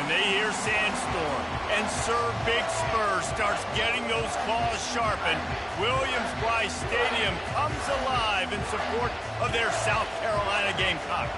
when they hear Sandstorm and Sir Big Spur starts getting those claws sharpened, Williams-Brice Stadium comes alive in support of their South Carolina Gamecocks.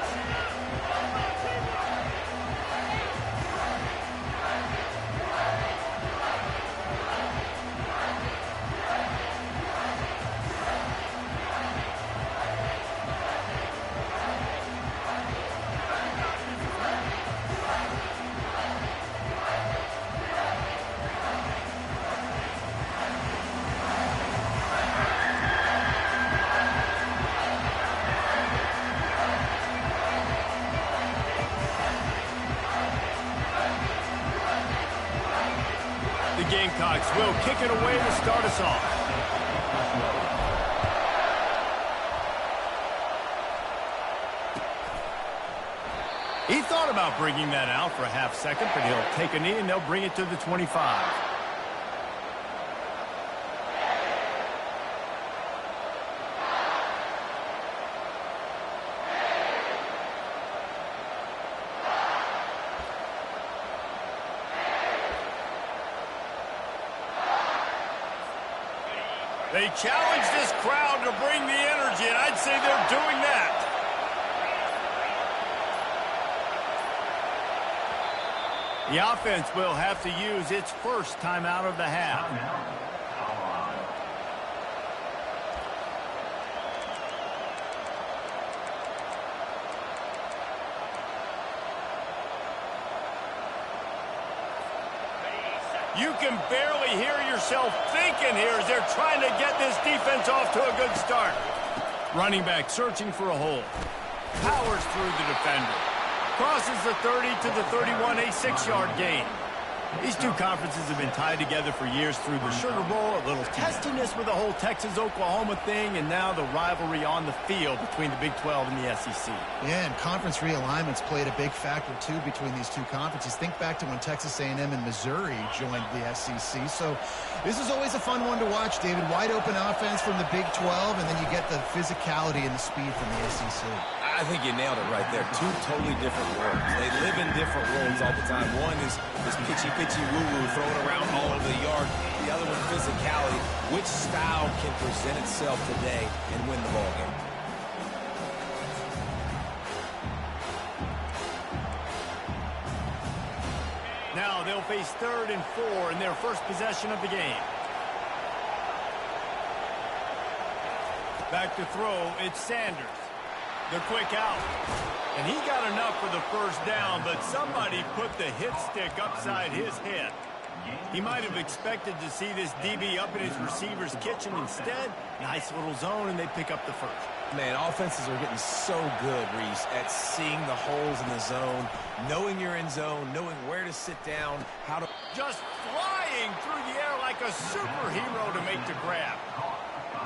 Gamecocks will kick it away to start us off. He thought about bringing that out for a half second, but he'll take a knee and they'll bring it to the 25. They challenge this crowd to bring the energy, and I'd say they're doing that. The offense will have to use its first timeout of the half. You can barely hear yourself thinking here as they're trying to get this defense off to a good start. Running back searching for a hole. Powers through the defender. Crosses the 30 to the 31, a 6-yard gain. These two conferences have been tied together for years through the Sugar Bowl, a little testiness with the whole Texas-Oklahoma thing, and now the rivalry on the field between the Big 12 and the SEC. Yeah, and conference realignments played a big factor, too, between these two conferences. Think back to when Texas A&M and Missouri joined the SEC. So this is always a fun one to watch, David. Wide open offense from the Big 12, and then you get the physicality and the speed from the SEC. I think you nailed it right there. Two totally different worlds. They live in different worlds all the time. One is this pitchy woo-woo throwing around all over the yard. The other one, physicality. Which style can present itself today and win the ball game? Now they'll face 3rd and 4 in their first possession of the game. Back to throw, it's Sanders. The quick out. And he got enough for the first down, but somebody put the hit stick upside his head. He might have expected to see this DB up in his receiver's kitchen. Instead, nice little zone, and they pick up the first. Man, offenses are getting so good, Reese, at seeing the holes in the zone, knowing you're in zone, knowing where to sit down, how to... Just flying through the air like a superhero to make the grab.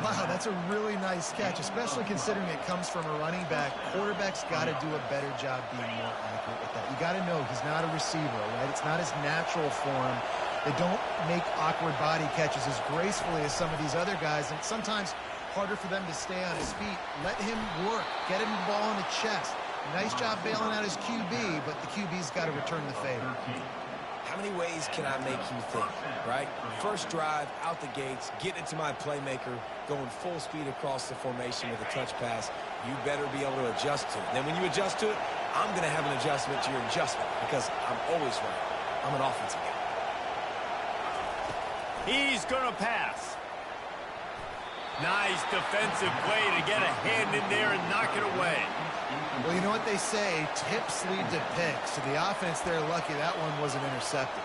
Wow, that's a really nice catch, especially considering it comes from a running back. Quarterback's got to do a better job being more accurate with that. You got to know he's not a receiver, right? It's not his natural form. They don't make awkward body catches as gracefully as some of these other guys, and sometimes harder for them to stay on his feet. Let him work. Get him the ball in the chest. Nice job bailing out his QB, but the QB's got to return the favor. How many ways can I make you think, right? First drive, out the gates, getting it to my playmaker, going full speed across the formation with a touch pass. You better be able to adjust to it. Then when you adjust to it, I'm going to have an adjustment to your adjustment because I'm always right. I'm an offensive guy. He's going to pass. Nice defensive play to get a hand in there and knock it away. Well, you know what they say, tips lead to picks. So the offense, they're lucky that one wasn't intercepted.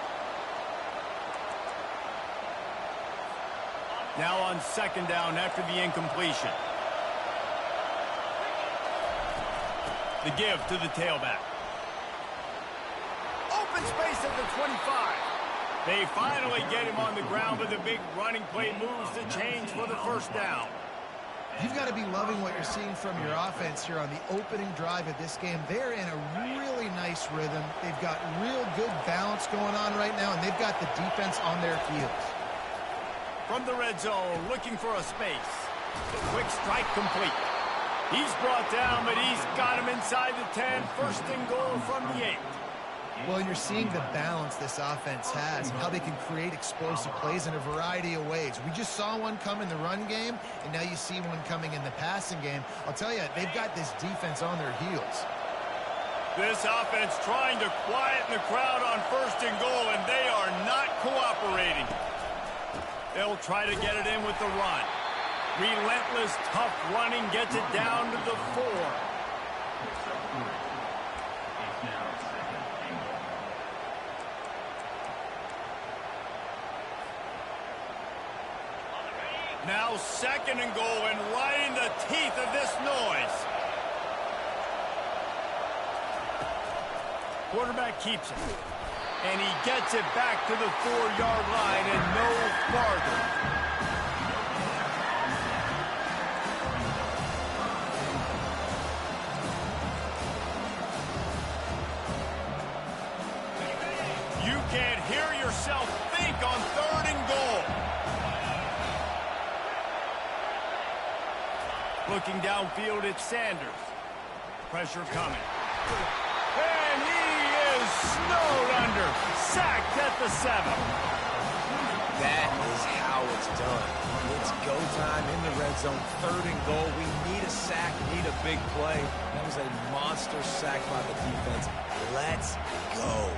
Now on 2nd down after the incompletion. The give to the tailback. Open space at the 25. They finally get him on the ground, but the big running play moves the chains for the first down. You've got to be loving what you're seeing from your offense here on the opening drive of this game. They're in a really nice rhythm. They've got real good balance going on right now, and they've got the defense on their heels. From the red zone, looking for a space. The quick strike complete. He's brought down, but he's got him inside the 10. First and goal from the 8. Well, you're seeing the balance this offense has and how they can create explosive plays in a variety of ways. We just saw one come in the run game, and now you see one coming in the passing game. I'll tell you, they've got this defense on their heels. This offense trying to quieten the crowd on 1st and goal, and they are not cooperating. They'll try to get it in with the run. Relentless, tough running gets it down to the 4. Now 2nd and goal, and right in the teeth of this noise. Quarterback keeps it. And he gets it back to the 4-yard line and no farther. You can't hear yourself think on 3rd and goal. Looking downfield, it's Sanders. Pressure coming. And he is snowed under. Sacked at the 7. That is how it's done. It's go time in the red zone. 3rd and goal. We need a sack, need a big play. That was a monster sack by the defense. Let's go.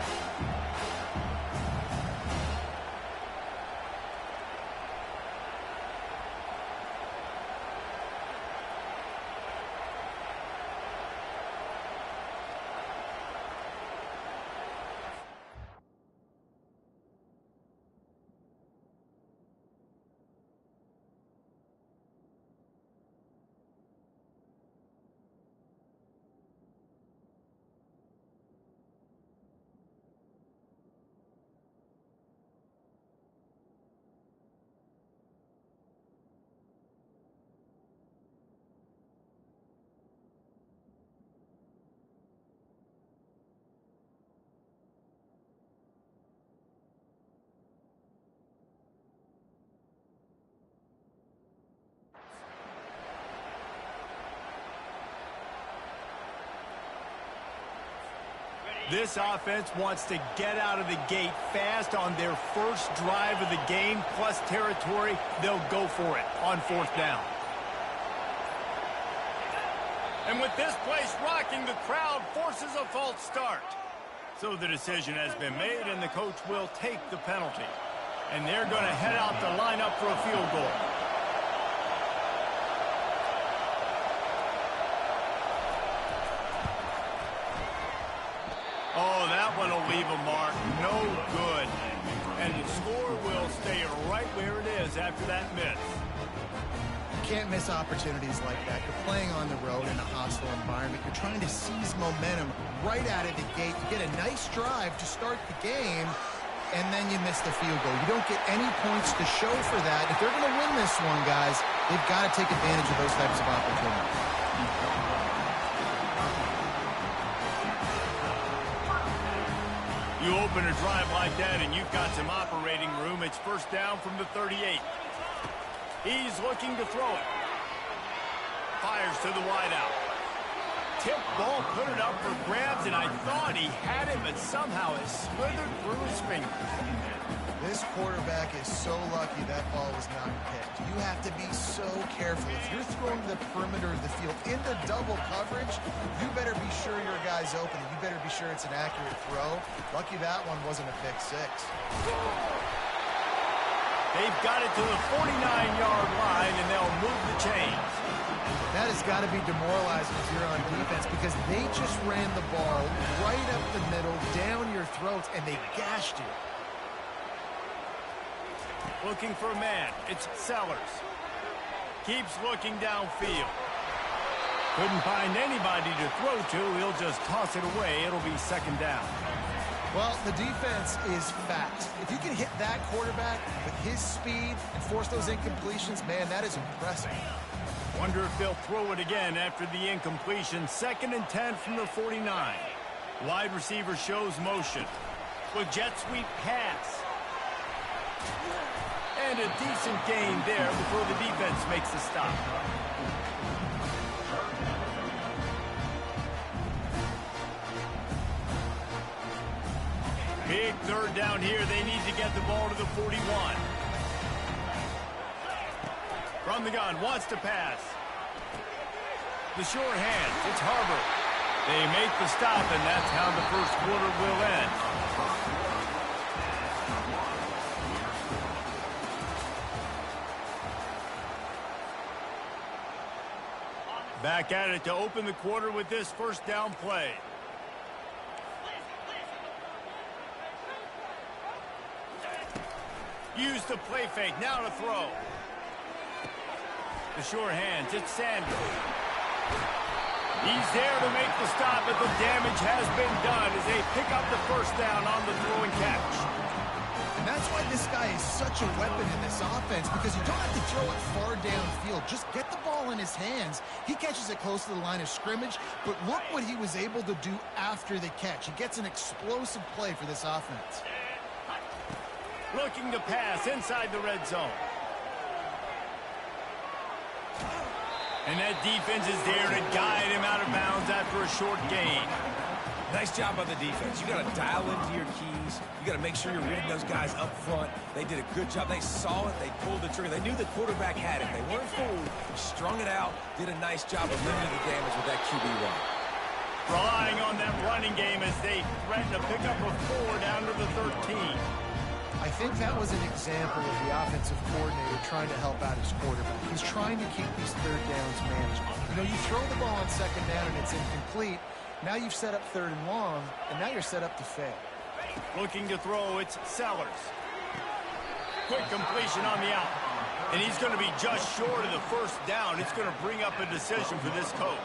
This offense wants to get out of the gate fast on their first drive of the game, plus territory. They'll go for it on 4th down. And with this place rocking, the crowd forces a false start. So the decision has been made, and the coach will take the penalty. And they're going to head out to line up for a field goal. Oh, that one will leave a mark. No good. And the score will stay right where it is after that miss. You can't miss opportunities like that. You're playing on the road in a hostile environment. You're trying to seize momentum right out of the gate. You get a nice drive to start the game, and then you miss the field goal. You don't get any points to show for that. If they're going to win this one, guys, they've got to take advantage of those types of opportunities. You open a drive like that and you've got some operating room. It's 1st down from the 38. He's looking to throw it. Fires to the wideout. Tip ball, put it up for grabs, and I thought he had it, but somehow it slithered through his fingers. This quarterback is so lucky that ball was not picked. You have to be so careful. If you're throwing the perimeter of the field into double coverage, you better be sure your guy's open. You better be sure it's an accurate throw. Lucky that one wasn't a pick 6. They've got it to the 49-yard line, and they'll move the chains. That has got to be demoralizing if you're on defense, because they just ran the ball right up the middle, down your throats, and they gashed you. Looking for a man. It's Sellers. Keeps looking downfield. Couldn't find anybody to throw to. He'll just toss it away. It'll be 2nd down. Well, the defense is fast. If you can hit that quarterback with his speed and force those incompletions, man, that is impressive. Wonder if they'll throw it again after the incompletion. 2nd and 10 from the 49. Wide receiver shows motion. With jet sweep pass. And a decent gain there before the defense makes the stop. Big third down here. They need to get the ball to the 41. From the gun, wants to pass. The short hands, it's Harbert. They make the stop, and that's how the first quarter will end. Back at it to open the quarter with this first down play. Use the play fake, now to throw. The short hands, it's Sanders. He's there to make the stop, but the damage has been done as they pick up the first down on the throw and catch. And that's why this guy is such a weapon in this offense, because you don't have to throw it far downfield. Just get the ball in his hands. He catches it close to the line of scrimmage, but look what he was able to do after the catch. He gets an explosive play for this offense. Looking to pass inside the red zone. And that defense is there to guide him out of bounds after a short gain. Nice job by the defense. You got to dial into your keys. You got to make sure you're reading those guys up front. They did a good job. They saw it. They pulled the trigger. They knew the quarterback had it. They weren't fooled. Strung it out. Did a nice job of limiting the damage with that QB run. Relying on that running game as they threaten to pick up a 4 down to the 13. I think that was an example of the offensive coordinator trying to help out his quarterback. He's trying to keep these third downs manageable. You know, you throw the ball on second down and it's incomplete. Now you've set up third and long, and now you're set up to fail. Looking to throw, it's Sellers. Quick completion on the out. And he's going to be just short of the first down. It's going to bring up a decision for this coach.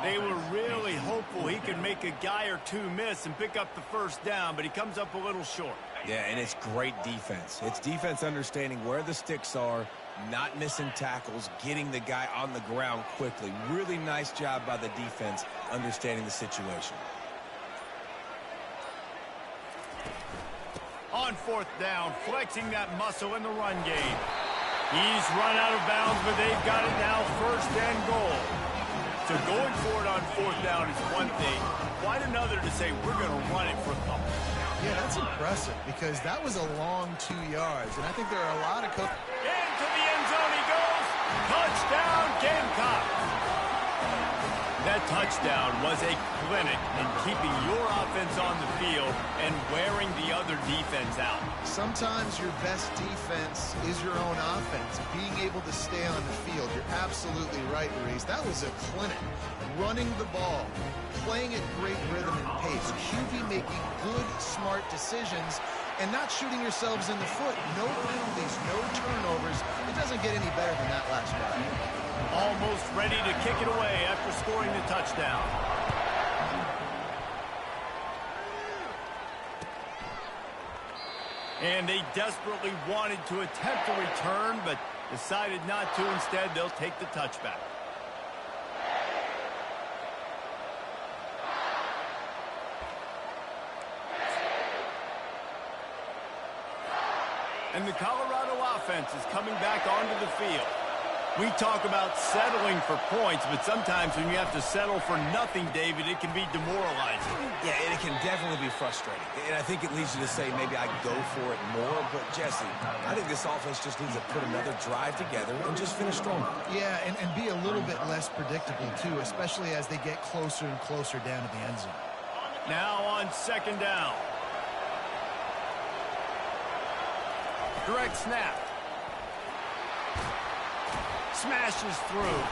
They were really hopeful he could make a guy or two miss and pick up the first down, but he comes up a little short. Yeah, and it's great defense. It's defense understanding where the sticks are, not missing tackles, getting the guy on the ground quickly. Really nice job by the defense understanding the situation. On fourth down, flexing that muscle in the run game. He's run out of bounds, but they've got it now first and goal. So going for it on fourth down is one thing. Quite another to say we're going to run it for a couple. Yeah, that's impressive because that was a long 2 yards. And I think there are a lot of coaches. Into the end zone he goes. Touchdown, Gamecocks. That touchdown was a clinic in keeping your offense on the field and wearing the other defense out. Sometimes your best defense is your own offense. Being able to stay on the field, you're absolutely right, Reese. That was a clinic. Running the ball, playing at great rhythm and pace. QB making good, smart decisions and not shooting yourselves in the foot. No penalties, no turnovers. It doesn't get any better than that last drive. Almost ready to kick it away after scoring the touchdown. And they desperately wanted to attempt a return, but decided not to. Instead, they'll take the touchback. And the Colorado offense is coming back onto the field. We talk about settling for points, but sometimes when you have to settle for nothing, David, it can be demoralizing. Yeah, and it can definitely be frustrating. And I think it leads you to say maybe I go for it more. But, Jesse, I think this offense just needs to put another drive together and just finish stronger. Yeah, and be a little bit less predictable, too, especially as they get closer and closer down to the end zone. Now on second down. Direct snap. Smashes through.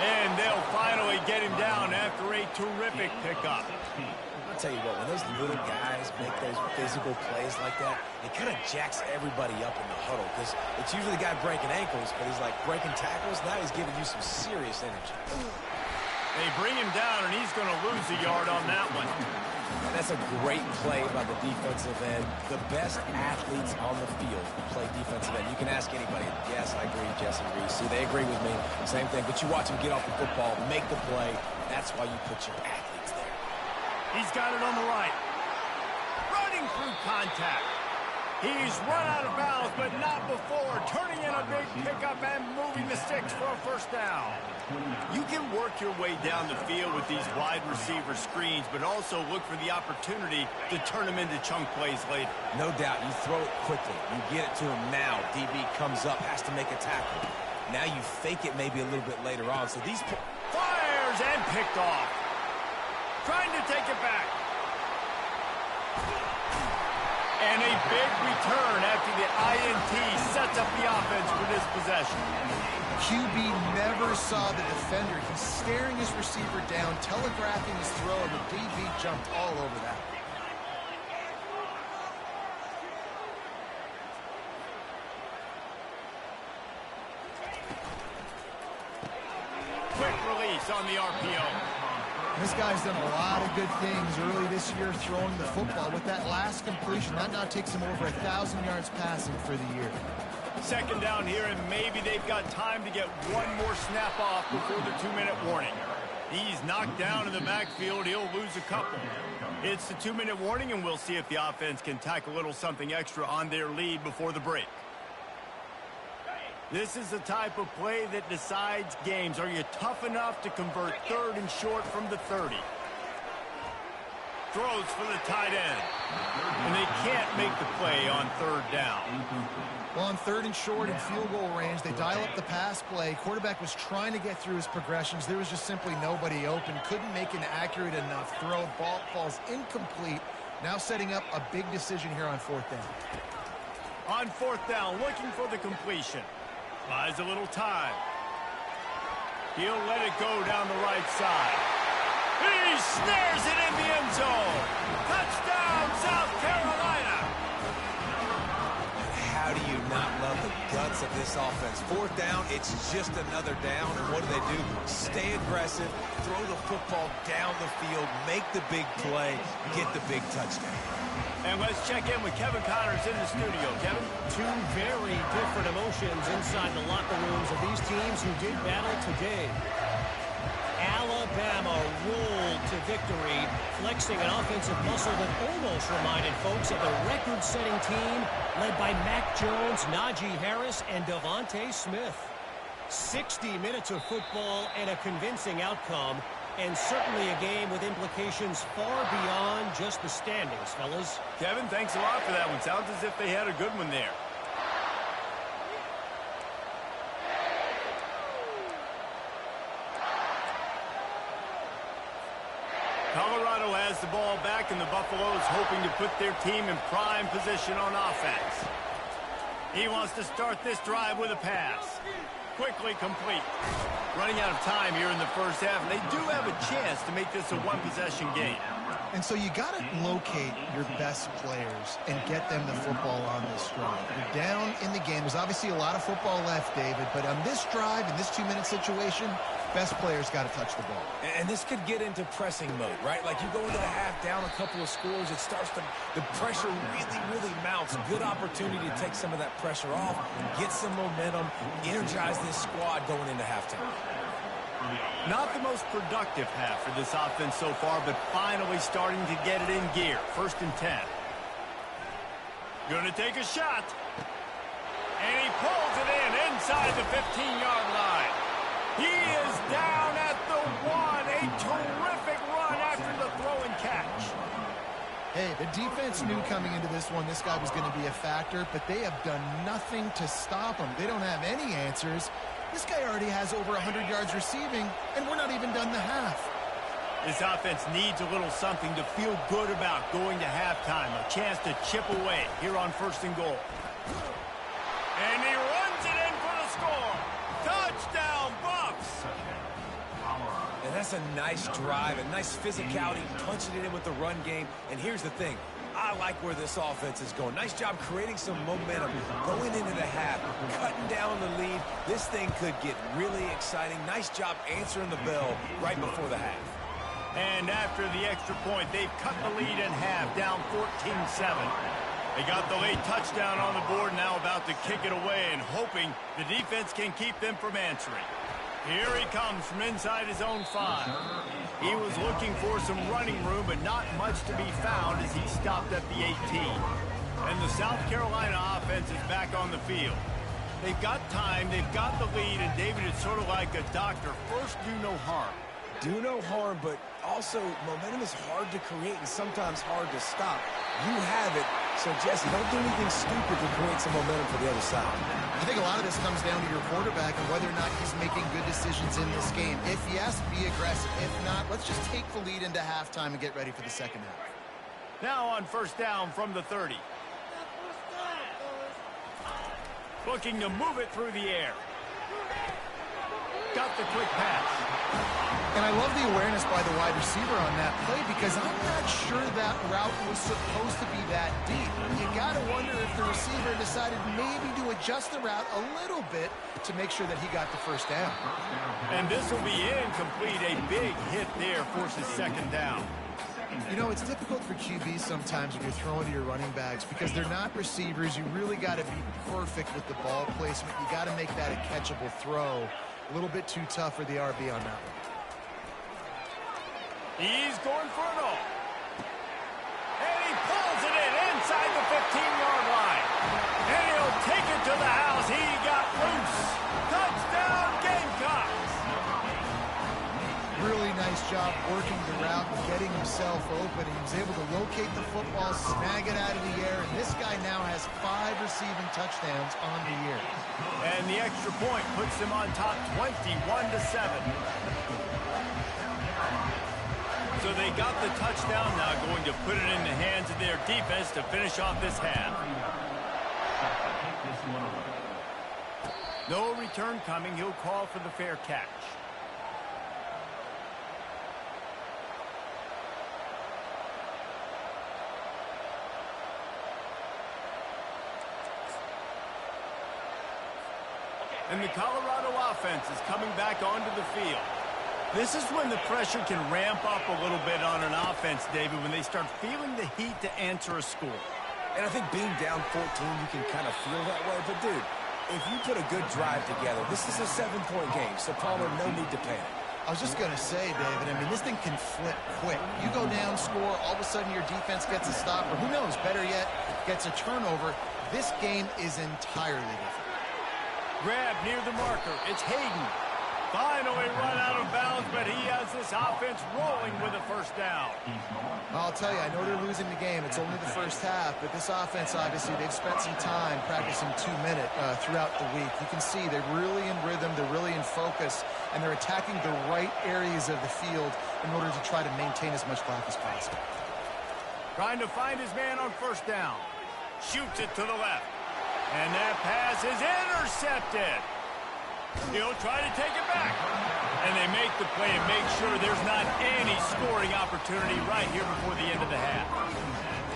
And they'll finally get him down after a terrific pickup. I'll tell you what, when those little guys make those physical plays like that, it kind of jacks everybody up in the huddle because it's usually the guy breaking ankles, but he's like breaking tackles. Now he's giving you some serious energy. They bring him down, and he's going to lose a yard on that one. And that's a great play by the defensive end. The best athletes on the field play defensive end. You can ask anybody. Yes, I agree, Jesse Reese. See, they agree with me. Same thing. But you watch them get off the football, make the play. That's why you put your athletes there. He's got it on the right. Running through contact. He's run out of bounds, but not before. Turning in a big pickup and moving the sticks for a first down. You can work your way down the field with these wide receiver screens, but also look for the opportunity to turn them into chunk plays later. No doubt. You throw it quickly. You get it to him now. DB comes up, has to make a tackle. Now you fake it maybe a little bit later on. So these... Fires and picked off. Trying to take it back. And a big return after the INT sets up the offense for this possession. QB never saw the defender. He's staring his receiver down, telegraphing his throw, and the DB jumped all over that. Quick release on the RPO. This guy's done a lot of good things early this year throwing the football. With that last completion, that now takes him over 1,000 yards passing for the year. Second down here, and maybe they've got time to get one more snap off before the 2-minute warning. He's knocked down in the backfield. He'll lose a couple. It's the 2-minute warning, and we'll see if the offense can tack a little something extra on their lead before the break. This is the type of play that decides games. Are you tough enough to convert 3rd and short from the 30? Throws for the tight end. And they can't make the play on 3rd down. Well, on 3rd and short in field goal range, they dial up the pass play. Quarterback was trying to get through his progressions. There was just simply nobody open. Couldn't make an accurate enough throw. Ball falls incomplete. Now setting up a big decision here on 4th down. On 4th down, looking for the completion. Buys a little time. He'll let it go down the right side. He snares it in the end zone. Touchdown, South Carolina. How do you not love the guts of this offense? 4th down, it's just another down. And what do? Stay aggressive, throw the football down the field, make the big play, get the big touchdown. And let's check in with Kevin Connors in the studio. Kevin? Two very different emotions inside the locker rooms of these teams who did battle today. Alabama rolled to victory, flexing an offensive muscle that almost reminded folks of the record-setting team led by Mac Jones, Najee Harris, and Devontae Smith. 60 minutes of football and a convincing outcome. And certainly a game with implications far beyond just the standings, fellas. Kevin, thanks a lot for that one. Sounds as if they had a good one there. Colorado has the ball back, and the Buffaloes hoping to put their team in prime position on offense. He wants to start this drive with a pass. Quickly complete. Running out of time here in the first half, and they do have a chance to make this a one-possession game. And so you got to locate your best players and get them the football on this drive. You're down in the game. There's obviously a lot of football left, David, but on this drive, in this 2-minute situation, best players got to touch the ball. And this could get into pressing mode, right? Like you go into the half down a couple of scores, it starts to, the pressure really mounts. Good opportunity to take some of that pressure off, get some momentum, energize this squad going into halftime. Not the most productive half for this offense so far, but finally starting to get it in gear. 1st and 10. Going to take a shot. And he pulls it in inside the 15-yard line. He is down at the 1. A terrific run after the throw and catch. Hey, the defense knew coming into this one this guy was going to be a factor, but they have done nothing to stop him. They don't have any answers. This guy already has over 100 yards receiving, and we're not even done the half. This offense needs a little something to feel good about going to halftime. A chance to chip away here on 1st and goal. And he runs it in for the score. Touchdown, Buffs! And that's a nice drive, a nice physicality, punching it in with the run game. And here's the thing. I like where this offense is going. Nice job creating some momentum, going into the half, cutting down the lead. This thing could get really exciting. Nice job answering the bell right before the half. And after the extra point, they've cut the lead in half, down 14-7. They got the late touchdown on the board, now about to kick it away and hoping the defense can keep them from answering. Here he comes from inside his own 5. He was looking for some running room, but not much to be found as he stopped at the 18. And the South Carolina offense is back on the field. They've got time, they've got the lead, and David, it's sort of like a doctor. First, do no harm. Do no harm, but also momentum is hard to create and sometimes hard to stop. You have it, so Jesse, don't do anything stupid to create some momentum for the other side. I think a lot of this comes down to your quarterback and whether or not he's making good decisions in this game. If yes, be aggressive. If not, let's just take the lead into halftime and get ready for the second half. Now on first down from the 30. Looking to move it through the air. Got the quick pass. And I love the awareness by the wide receiver on that play because I'm not sure that route was supposed to be that deep. You got to wonder if the receiver decided maybe to adjust the route a little bit to make sure that he got the first down. And this will be incomplete. A big hit there forces second down. You know, it's difficult for QBs sometimes when you're throwing to your running backs because they're not receivers. You really got to be perfect with the ball placement. You got to make that a catchable throw. A little bit too tough for the RB on that one. He's going for it all. And he pulls it in inside the 15-yard line. And he'll take it to the house. He got loose. Touchdown, Gamecocks. Really nice job working the route and getting himself open. He was able to locate the football, snag it out of the air, and this guy now has 5 receiving touchdowns on the year. And the extra point puts him on top 21-7. So they got the touchdown, now going to put it in the hands of their defense to finish off this half. No return coming. He'll call for the fair catch. And the Colorado offense is coming back onto the field. This is when the pressure can ramp up a little bit on an offense, David, when they start feeling the heat to answer a score. And I think being down 14, you can kind of feel that way. But, dude, if you put a good drive together, this is a 7-point game, so Palmer, no need to panic. I was just going to say, David, I mean, this thing can flip quick. You go down, score, all of a sudden your defense gets a stop, or who knows, better yet, gets a turnover. This game is entirely different. Grab near the marker. It's Hayden. Finally run out of bounds, but he has this offense rolling with a first down. I'll tell you, I know they're losing the game. It's only the first half, but this offense, obviously, they've spent some time practicing 2-minute throughout the week. You can see they're really in rhythm, they're really in focus, and they're attacking the right areas of the field in order to try to maintain as much clock as possible. Trying to find his man on first down. Shoots it to the left. And that pass is intercepted. He'll try to take it back. And they make the play and make sure there's not any scoring opportunity right here before the end of the half.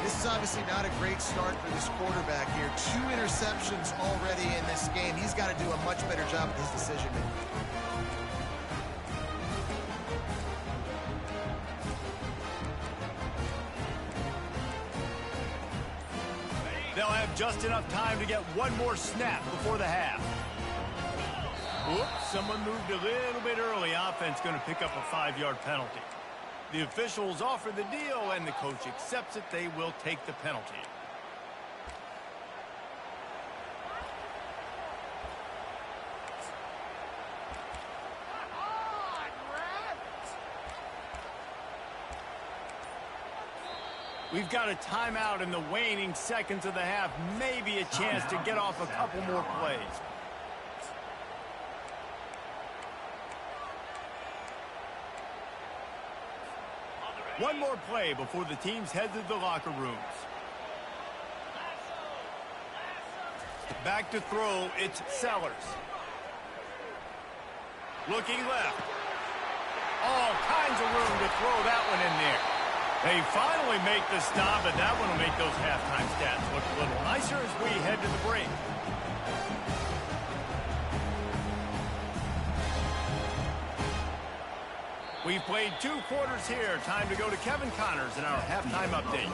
This is obviously not a great start for this quarterback here. 2 interceptions already in this game. He's got to do a much better job with his decision-making. They'll have just enough time to get one more snap before the half. Whoops, someone moved a little bit early. Offense going to pick up a 5-yard penalty. The officials offer the deal, and the coach accepts it. They will take the penalty. We've got a timeout in the waning seconds of the half. Maybe a chance to get off a couple more plays. One more play before the teams head to the locker rooms. Back to throw, it's Sellers. Looking left. All kinds of room to throw that one in there. They finally make the stop, but that one will make those halftime stats look a little nicer as we head to the break. We've played 2 quarters here. Time to go to Kevin Connors in our halftime update.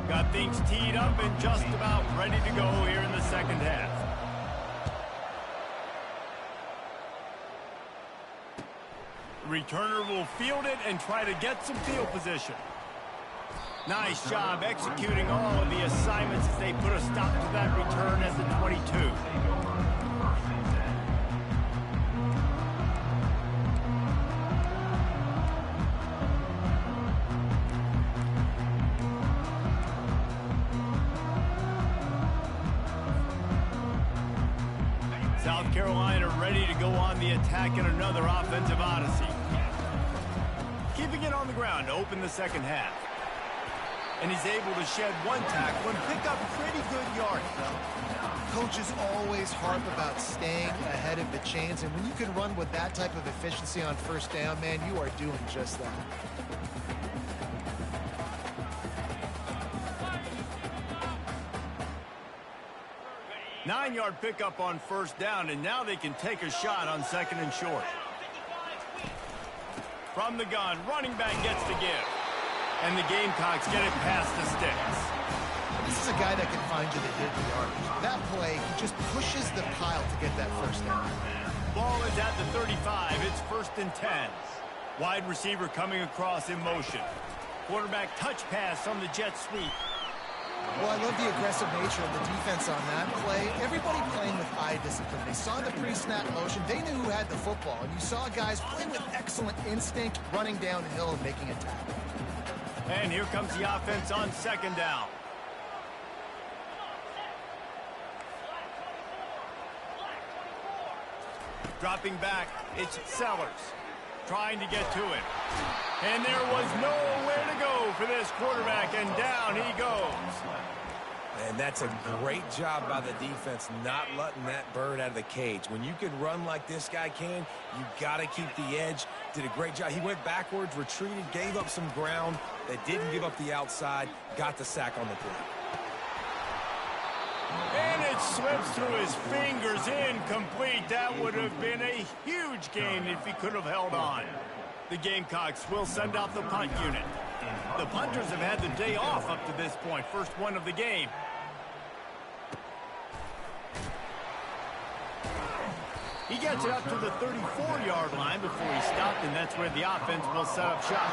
Got things teed up and just about ready to go here in the second half. Returner will field it and try to get some field position. Nice job executing all of the assignments as they put a stop to that return at the 22. South Carolina ready to go on the attack in another offensive odyssey. Keeping it on the ground to open the second half. And he's able to shed one tackle and pick up pretty good yards. Coaches always harp about staying ahead of the chains, and when you can run with that type of efficiency on first down, man, you are doing just that. Nine-yard pickup on first down, and now they can take a shot on second and short. From the gun, running back gets the give. And the Gamecocks get it past the sticks. This is a guy that can find you the hidden yardage. That play, he just pushes the pile to get that first down. Ball is at the 35. It's 1st and 10. Wide receiver coming across in motion. Quarterback touch pass on the jet sweep. Well, I love the aggressive nature of the defense on that play. Everybody playing with eye discipline. They saw the pre-snap motion. They knew who had the football. And you saw guys play with excellent instinct, running downhill and making a tackle. And here comes the offense on second down. Dropping back, it's Sellers. Trying to get to it. And there was nowhere to go for this quarterback, and down he goes. And that's a great job by the defense not letting that bird out of the cage. When you can run like this guy can, you got to keep the edge. Did a great job. He went backwards, retreated, gave up some ground. They didn't give up the outside, got the sack on the play. And it slips through his fingers, incomplete. That would have been a huge gain if he could have held on. The Gamecocks will send out the punt unit. The punters have had the day off up to this point. First one of the game. He gets it up to the 34-yard line before he stopped, and that's where the offense will set up shop.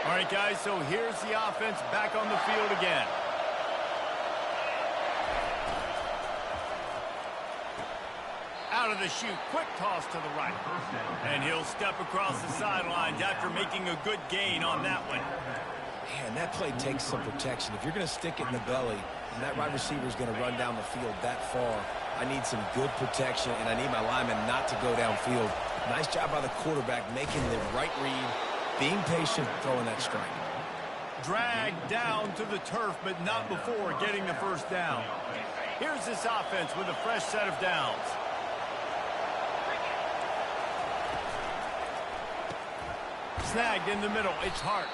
All right, guys, so here's the offense back on the field again. Out of the chute, quick toss to the right. And he'll step across the sidelines after making a good gain on that one. Man, that play takes some protection. If you're going to stick it in the belly, and that right receiver is going to run down the field that far, I need some good protection, and I need my lineman not to go downfield. Nice job by the quarterback making the right read, being patient, throwing that strike. Dragged down to the turf, but not before getting the first down. Here's this offense with a fresh set of downs. Snagged in the middle, it's Hart.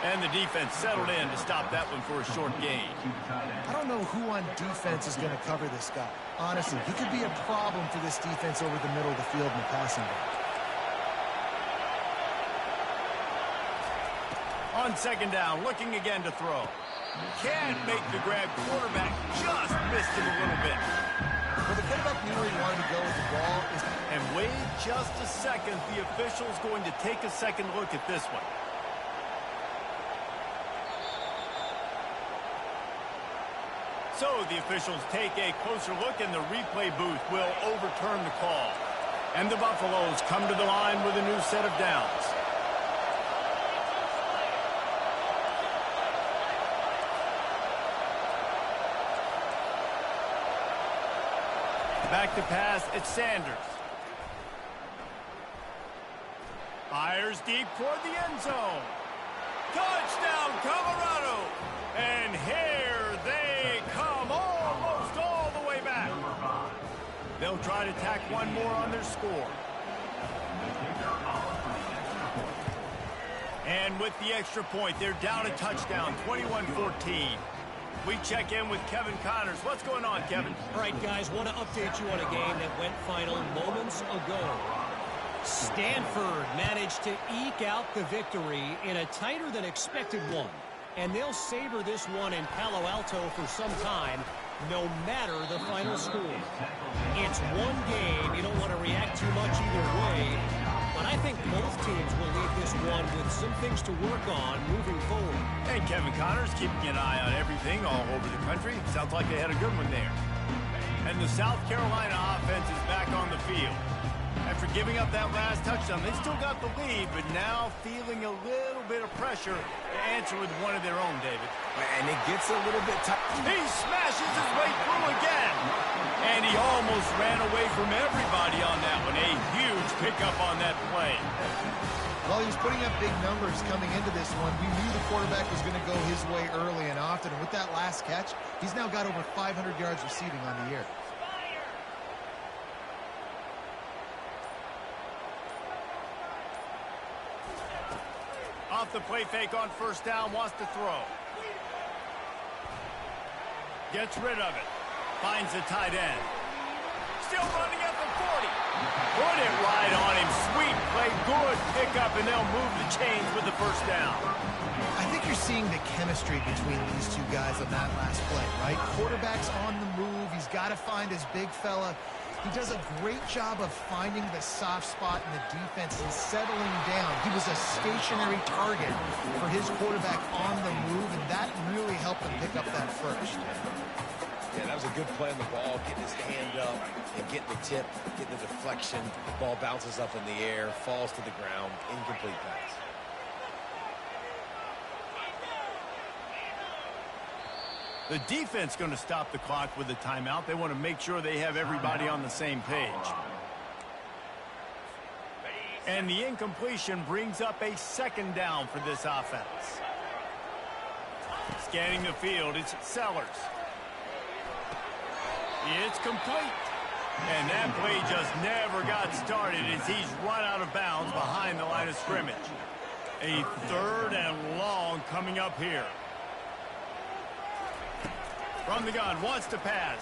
And the defense settled in to stop that one for a short gain. I don't know who on defense is going to cover this guy. Honestly, he could be a problem for this defense over the middle of the field in the passing game. On second down, looking again to throw. Can't make the grab. Quarterback just missed him a little bit. Well, the quarterback knew where he wanted to go with the ball. And wait just a second. The official's going to take a second look at this one. So the officials take a closer look, and the replay booth will overturn the call. And the Buffaloes come to the line with a new set of downs. Back to pass, it's Sanders. Fires deep toward the end zone. Touchdown, Colorado! And here they come, almost all the way back. They'll try to tack one more on their score. And with the extra point, they're down a touchdown, 21-14. We check in with Kevin Connors. What's going on, Kevin? All right, guys, want to update you on a game that went final moments ago. Stanford managed to eke out the victory in a tighter than expected one. and they'll savor this one in Palo Alto for some time, no matter the final score. It's one game. You don't want to react too much either way, but I think both teams will leave this one with some things to work on moving forward. And Kevin Connors keeping an eye on everything all over the country. Sounds like they had a good one there. And the South Carolina offense is back on the field. After giving up that last touchdown, they still got the lead, but now feeling a little bit of pressure to answer with one of their own, David. And it gets a little bit tough. He smashes his way through again. And he almost ran away from everybody on that one. A huge pickup on that play. Well, he was putting up big numbers coming into this one. We knew the quarterback was going to go his way early and often. And with that last catch, he's now got over 500 yards receiving on the year. Off the play fake on first down, wants to throw. Gets rid of it. Finds the tight end. Still running at the 40. Put it right on him. Sweet play, good pickup, and they'll move the chains with the first down. I think you're seeing the chemistry between these two guys on that last play, right? Quarterback's on the move. He's got to find his big fella. He does a great job of finding the soft spot in the defense and settling down. He was a stationary target for his quarterback on the move, and that really helped him pick up that first. Yeah, that was a good play on the ball, getting his hand up and getting the tip, getting the deflection. The ball bounces up in the air, falls to the ground, incomplete pass. The defense going to stop the clock with a timeout. They want to make sure they have everybody on the same page. And the incompletion brings up a second down for this offense. Scanning the field, it's Sellers. It's complete. And that play just never got started as he's run out of bounds behind the line of scrimmage. A third and long coming up here. From the gun, wants to pass.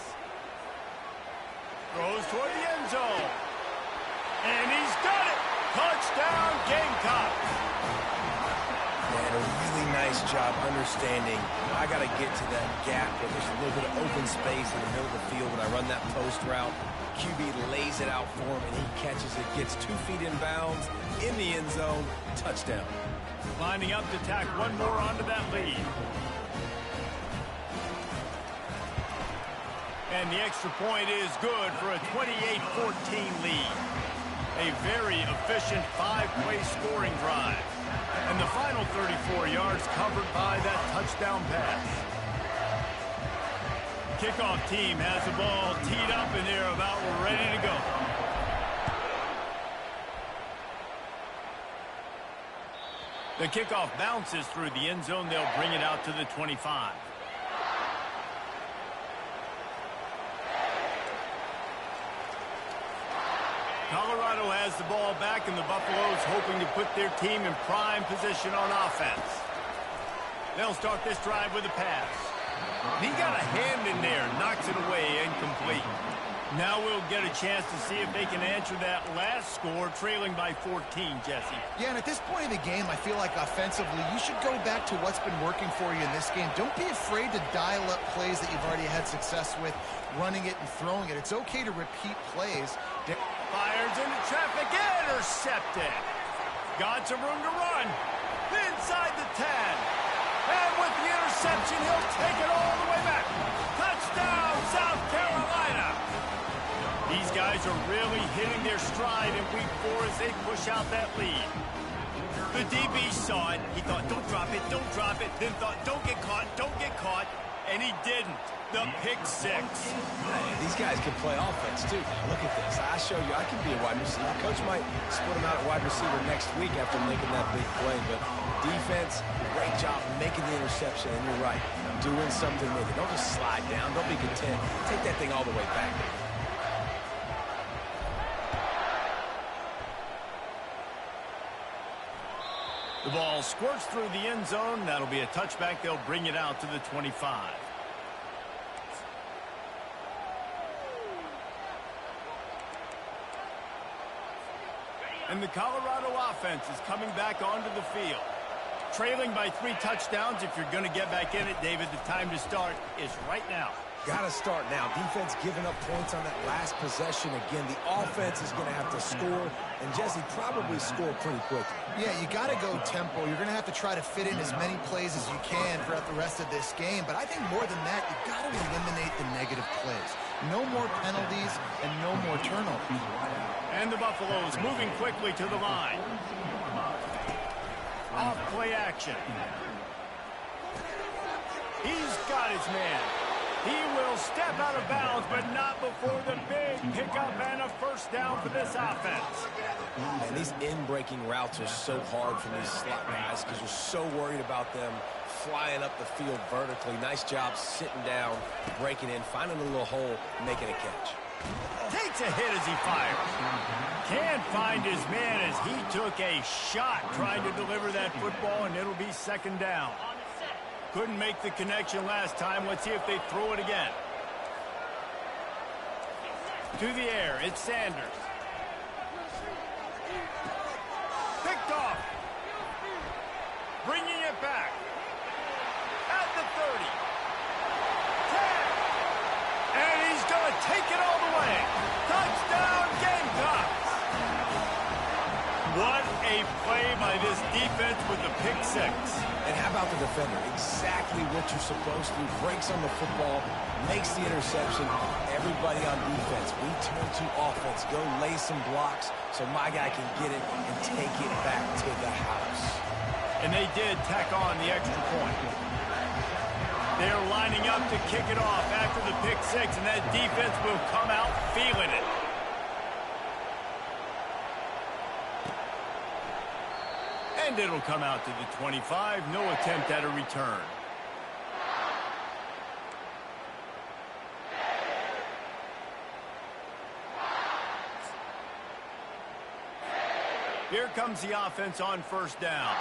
Throws toward the end zone. And he's done it! Touchdown, Gamecocks! And a really nice job understanding I got to get to that gap where there's a little bit of open space in the middle of the field when I run that post route. QB lays it out for him, and he catches it, gets 2 feet in bounds, in the end zone, touchdown. Lining up to tack one more onto that lead. And the extra point is good for a 28-14 lead. A very efficient 5-play scoring drive. And the final 34 yards covered by that touchdown pass. Kickoff team has the ball teed up and they're about ready to go. The kickoff bounces through the end zone. They'll bring it out to the 25. Colorado has the ball back, and the Buffaloes hoping to put their team in prime position on offense. They'll start this drive with a pass. He got a hand in there, knocks it away, incomplete. Now we'll get a chance to see if they can answer that last score, trailing by 14, Jesse. Yeah, and at this point in the game, I feel like offensively, you should go back to what's been working for you in this game. Don't be afraid to dial up plays that you've already had success with, running it and throwing it. It's okay to repeat plays. Fires into traffic, intercepted. Got some room to run. Inside the 10. And with the interception, he'll take it all the way back. Touchdown, South Carolina. These guys are really hitting their stride in week 4 as they push out that lead. The DB saw it. He thought, don't drop it, don't drop it. Then thought, don't get caught, don't get caught. And he didn't. The pick 6. These guys can play offense, too. Look at this. I show you I can be a wide receiver. Coach might split him out at wide receiver next week after making that big play. But defense, great job making the interception. And you're right, doing something with it. Don't just slide down. Don't be content. Take that thing all the way back. The ball squirts through the end zone. That'll be a touchback. They'll bring it out to the 25. And the Colorado offense is coming back onto the field. Trailing by 3 touchdowns. If you're going to get back in it, David, the time to start is right now. Got to start now. Defense giving up points on that last possession. Again, the offense is going to have to score, and Jesse probably score pretty quickly. Yeah, you got to go tempo. You're going to have to try to fit in as many plays as you can throughout the rest of this game. But I think more than that, you got to eliminate the negative plays. No more penalties and no more turnovers. And the Buffaloes moving quickly to the line. Off play action. He's got his man. He will step out of bounds, but not before the big pickup and a first down for this offense. And these in-breaking routes are so hard for these slot guys because you're so worried about them flying up the field vertically. Nice job sitting down, breaking in, finding a little hole, making a catch. Takes a hit as he fires. Can't find his man as he took a shot trying to deliver that football, and it'll be second down. Couldn't make the connection last time. Let's see if they throw it again. To the air, it's Sanders. Picked off. Bringing it back. At the 30. 10. And he's going to take it all the way. Touchdown, Gamecocks. What a play by this defense with the pick six. And how about the defender? Exactly what you're supposed to do. Breaks on the football, makes the interception. Everybody on defense, we turn to offense. Go lay some blocks so my guy can get it and take it back to the house. And they did tack on the extra point. They're lining up to kick it off after the pick six, and that defense will come out feeling it. And it'll come out to the 25. No attempt at a return. Here comes the offense on first down.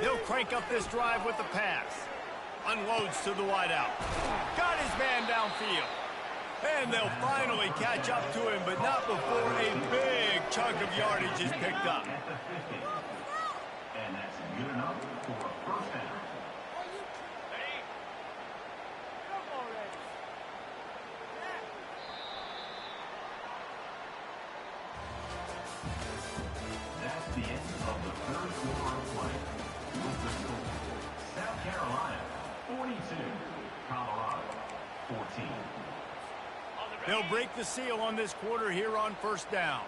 He'll crank up this drive with the pass. Unloads to the wideout. Got his man downfield. And they'll finally catch up to him, but not before a big chunk of yardage is picked up. And that's good enough for a first down. That's the end of the third quarter of play. With the score, South Carolina 42, Colorado 14. They'll break the seal on this quarter here on first down.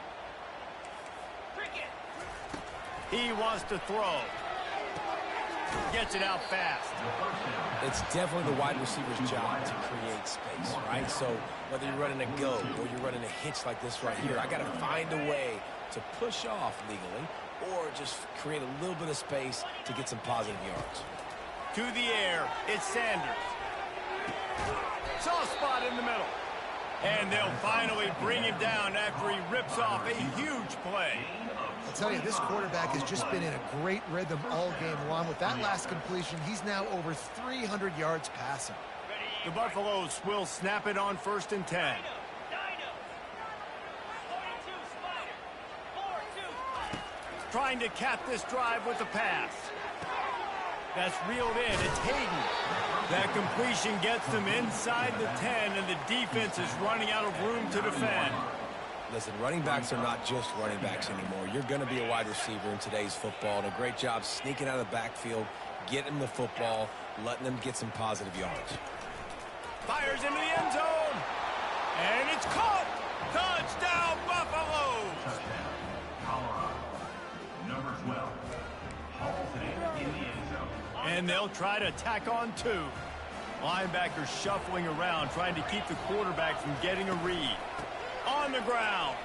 He wants to throw. Gets it out fast. It's definitely the wide receiver's job to create space, right? So whether you're running a go or you're running a hitch like this right here, I got to find a way to push off legally or just create a little bit of space to get some positive yards. To the air, it's Sanders. Soft spot in the middle. And they'll finally bring him down after he rips off a huge play. I'll tell you, this quarterback has just been in a great rhythm all game long. With that last completion, he's now over 300 yards passing. The Buffaloes will snap it on first and 10. Trying to cap this drive with the pass. That's reeled in. It's Hayden. That completion gets them inside the 10, and the defense is running out of room to defend. Listen, running backs are not just running backs anymore. You're going to be a wide receiver in today's football, and a great job sneaking out of the backfield, getting them the football, letting them get some positive yards. Fires into the end zone. And it's caught. Touchdown, Buffaloes. Touchdown, Colorado. Number 12. Hauls it in the end zone. And they'll try to tack on two. Linebackers shuffling around, trying to keep the quarterback from getting a read. On the ground.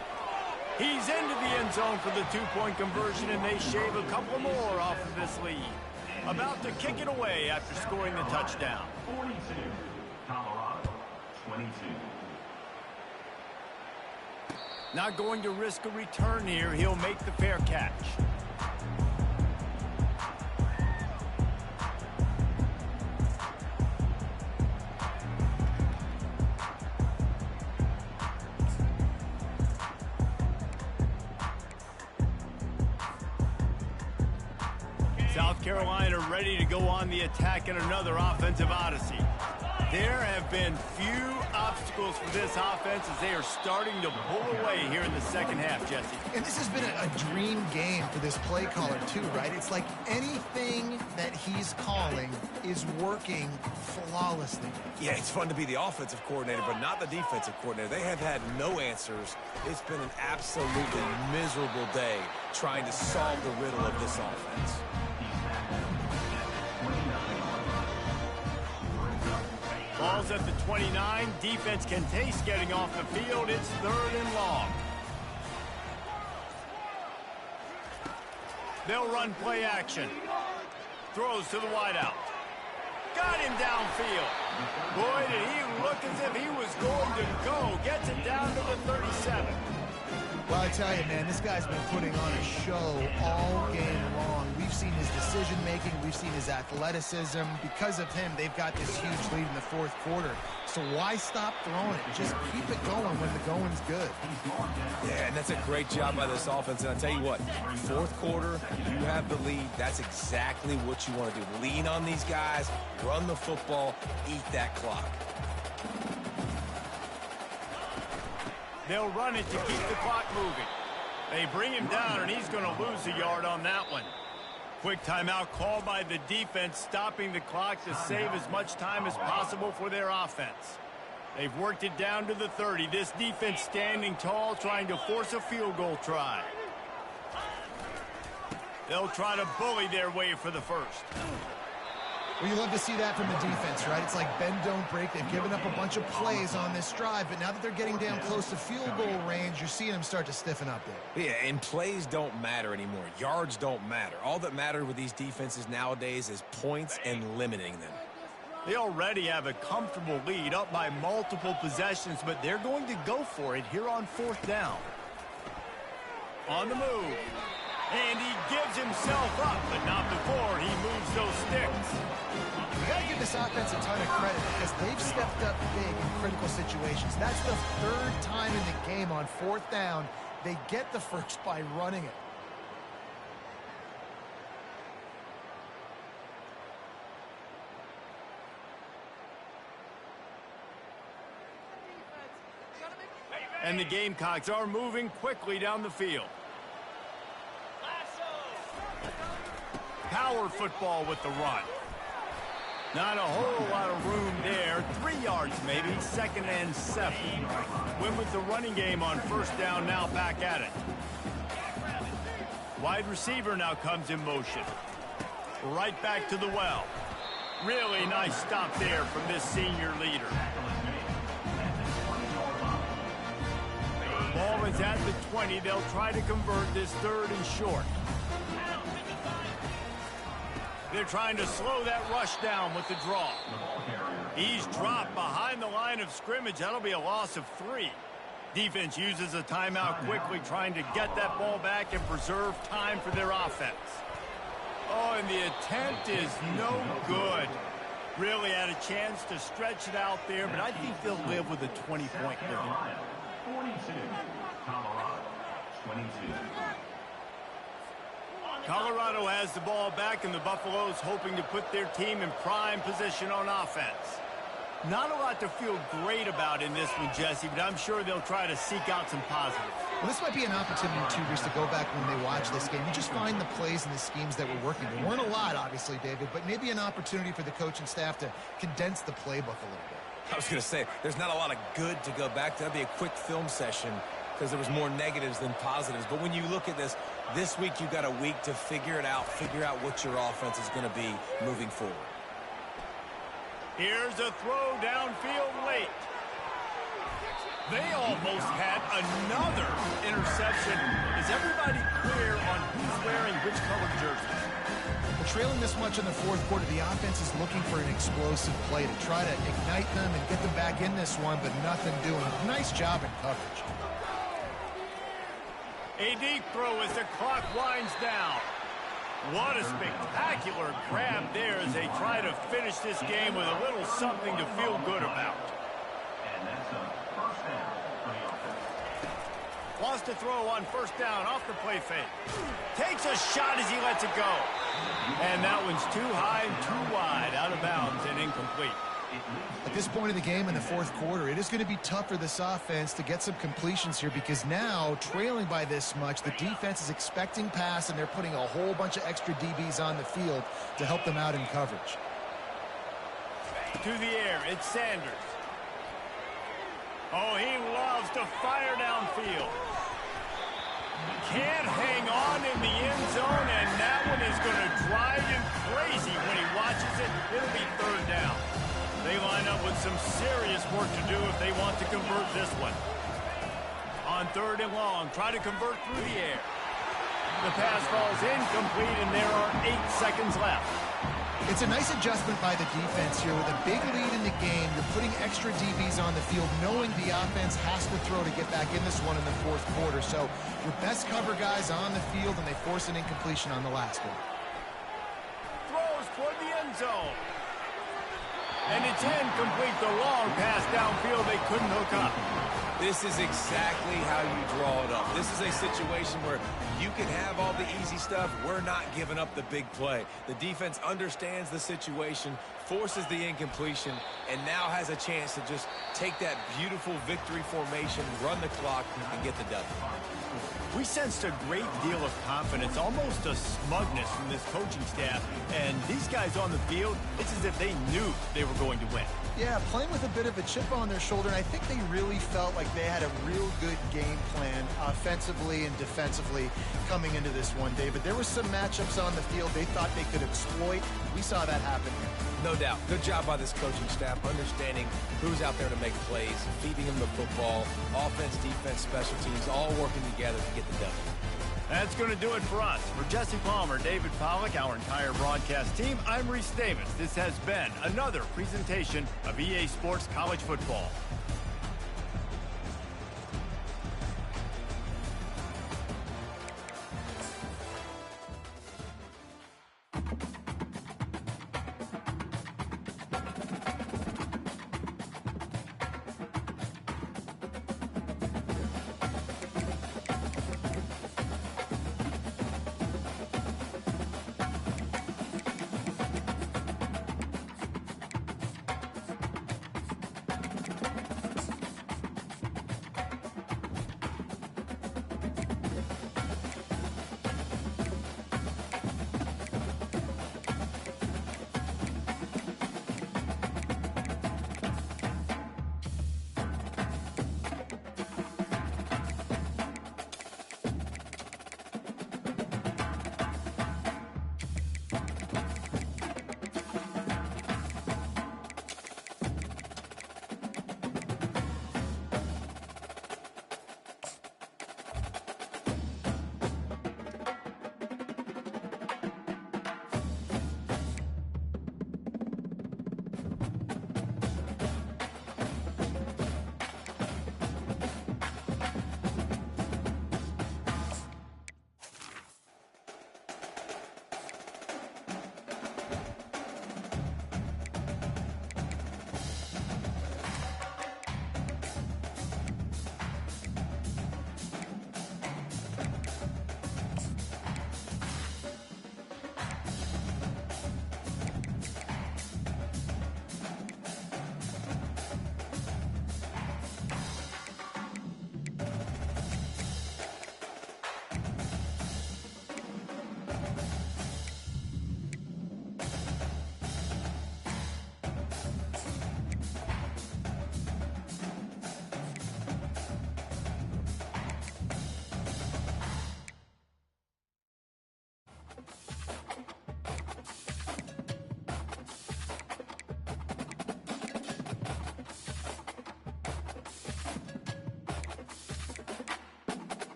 He's into the end zone for the two-point conversion, and they shave a couple more off of this lead. About to kick it away after scoring the touchdown. 42, Colorado 22. Not going to risk a return here. He'll make the fair catch. South Carolina ready to go on the attack in another offensive odyssey. There have been few obstacles for this offense as they are starting to pull away here in the second half, Jesse. And this has been a dream game for this play caller too, right? It's like anything that he's calling is working flawlessly. Yeah, it's fun to be the offensive coordinator, but not the defensive coordinator. They have had no answers. It's been an absolutely miserable day trying to solve the riddle of this offense. Ball's at the 29. Defense can taste getting off the field. It's 3rd and long. They'll run play action. Throws to the wideout. Got him downfield. Boy, did he look as if he was going to go. Gets it down to the 37. Well, I tell you, man, this guy's been putting on a show all game long. We've seen his decision-making. We've seen his athleticism. Because of him, they've got this huge lead in the 4th quarter. So why stop throwing it? Just keep it going when the going's good. Yeah, and that's a great job by this offense. And I'll tell you what, 4th quarter, you have the lead. That's exactly what you want to do. Lean on these guys, run the football, eat that clock. They'll run it to keep the clock moving. They bring him down, and he's going to lose a yard on that one. Quick timeout called by the defense, stopping the clock to save as much time as possible for their offense. They've worked it down to the 30. This defense standing tall, trying to force a field goal try. They'll try to bully their way for the first. Well, you love to see that from the defense, right? It's like bend, don't break. They've given up a bunch of plays on this drive, but now that they're getting down close to field goal range, you're seeing them start to stiffen up there. Yeah, and plays don't matter anymore. Yards don't matter. All that matters with these defenses nowadays is points and limiting them. They already have a comfortable lead up by multiple possessions, but they're going to go for it here on 4th down. On the move. And he gives himself up, but not before he moves those sticks. You got to give this offense a ton of credit because they've stepped up big in critical situations. That's the 3rd time in the game on 4th down. They get the first by running it. And the Gamecocks are moving quickly down the field. Power football with the run. Not a whole lot of room there. 3 yards maybe. 2nd and 7. Win with the running game on 1st down, now back at it. Wide receiver now comes in motion. Right back to the well. Really nice stop there from this senior leader. Ball is at the 20. They'll try to convert this 3rd and short. They're trying to slow that rush down with the draw. He's dropped behind the line of scrimmage. That'll be a loss of 3. Defense uses a timeout quickly, trying to get that ball back and preserve time for their offense. Oh, and the attempt is no good. Really had a chance to stretch it out there, but I think they'll live with a 20-point lead. 42, Colorado, 22. Colorado has the ball back, and the Buffaloes hoping to put their team in prime position on offense. Not a lot to feel great about in this one, Jesse, but I'm sure they'll try to seek out some positives. Well, this might be an opportunity, too, Reese, to go back when they watch this game and just find the plays and the schemes that were working. There weren't a lot, obviously, David, but maybe an opportunity for the coaching staff to condense the playbook a little bit. I was going to say, there's not a lot of good to go back to. That'd be a quick film session because there was more negatives than positives. But when you look at this week you've got a week to figure it out, figure out what your offense is going to be moving forward. Here's a throw downfield late. They almost had another interception. Is everybody clear on who's wearing which colored jersey? Well, trailing this much in the 4th quarter, the offense is looking for an explosive play to try to ignite them and get them back in this one, but nothing doing. Nice job in coverage. A deep throw as the clock winds down. What a spectacular grab there as they try to finish this game with a little something to feel good about. And that's a 1st down for the offense. Loss to throw on first down off the play fake. Takes a shot as he lets it go. And that one's too high and too wide, out of bounds and incomplete. At this point in the game in the fourth quarter, it is going to be tough for this offense to get some completions here because now, trailing by this much, the defense is expecting pass, and they're putting a whole bunch of extra DBs on the field to help them out in coverage. To the air, it's Sanders. Oh, he loves to fire downfield. Can't hang on in the end zone, and that one is going to drive him crazy when he watches it. It'll be third down. They line up with some serious work to do if they want to convert this one. On third and long, try to convert through the air. The pass falls incomplete, and there are 8 seconds left. It's a nice adjustment by the defense here. With a big lead in the game, you're putting extra DBs on the field, knowing the offense has to throw to get back in this one in the fourth quarter. So your best cover guys on the field, and they force an incompletion on the last one. Throws toward the end zone. And it's incomplete. The long pass downfield they couldn't hook up. This is exactly how you draw it up. This is a situation where you can have all the easy stuff. We're not giving up the big play. The defense understands the situation, forces the incompletion, and now has a chance to just take that beautiful victory formation, run the clock, and get the W. We sensed a great deal of confidence, almost a smugness from this coaching staff. And these guys on the field, it's as if they knew they were going to win. Yeah, playing with a bit of a chip on their shoulder, and I think they really felt like they had a real good game plan offensively and defensively coming into this one, David. There were some matchups on the field they thought they could exploit. We saw that happen here. No doubt. Good job by this coaching staff, understanding who's out there to make plays, feeding them the football, offense, defense, special teams, all working together to get the W. That's going to do it for us. For Jesse Palmer, David Pollack, our entire broadcast team, I'm Reese Davis. This has been another presentation of EA Sports College Football.